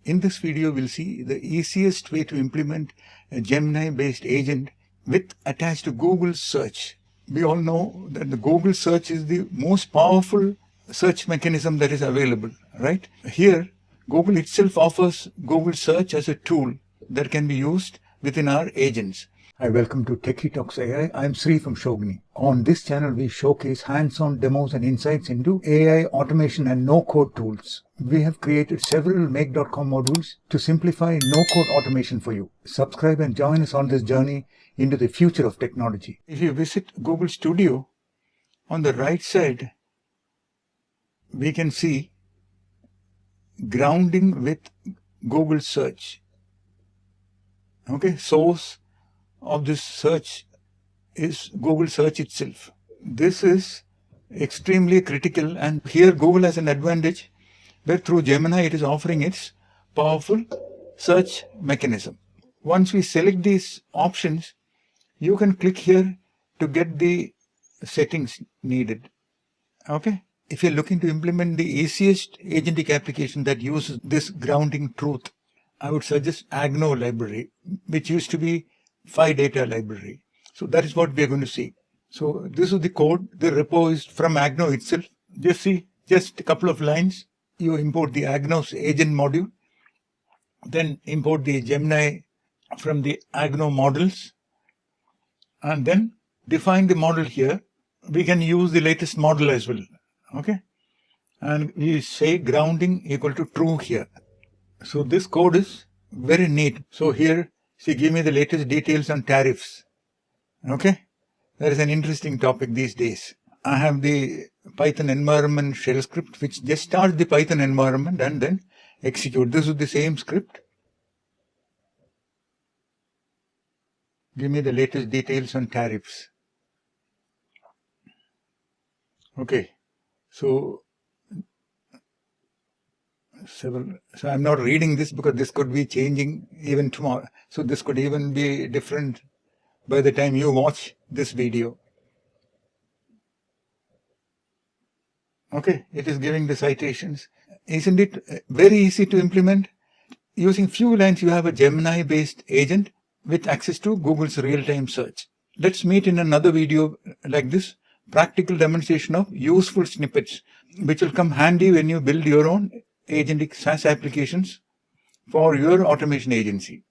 In this video, we'll see the easiest way to implement a Gemini-based agent with attached to Google search. We all know that the Google search is the most powerful search mechanism that is available, right? Here, Google itself offers Google search as a tool that can be used within our agents. Hi, welcome to Techie Talks AI. I'm Sri from Shogini. On this channel, we showcase hands-on demos and insights into AI automation and no-code tools. We have created several Make.com modules to simplify no-code automation for you. Subscribe and join us on this journey into the future of technology. If you visit Google Studio, on the right side, we can see grounding with Google search. Okay, source of this search is Google search itself. This is extremely critical, and here Google has an advantage where through Gemini it is offering its powerful search mechanism. Once we select these options, you can click here to get the settings needed. Okay. If you're looking to implement the easiest agentic application that uses this grounding truth, I would suggest Agno library, which used to be Phi Data library. So that is what we are going to see. So this is the code. The repo is from Agno itself. Just a couple of lines. You import the Agno's agent module, then import the Gemini from the Agno models, and then define the model here. We can use the latest model as well. Okay. And we say grounding equal to true here. So this code is very neat. So here, see, give me the latest details on tariffs. Okay. That is an interesting topic these days. I have the Python environment shell script, which just starts the Python environment and then execute. This is the same script. Give me the latest details on tariffs. Okay. So I'm not reading this because this could be changing even tomorrow. So this could even be different by the time you watch this video. Okay, it is giving the citations. Isn't it very easy to implement? Using few lines, you have a Gemini-based agent with access to Google's real-time search. Let's meet in another video like this. Practical demonstration of useful snippets, which will come handy when you build your own agentic SaaS applications for your automation agency.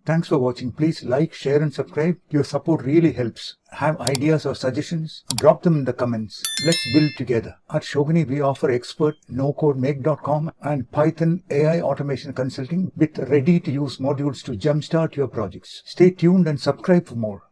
Thanks for watching. Please like, share and subscribe. Your support really helps. Have ideas or suggestions? Drop them in the comments. Let's build together. At Shogini, we offer expert no-code Make.com and Python AI automation consulting with ready-to-use modules to jumpstart your projects. Stay tuned and subscribe for more.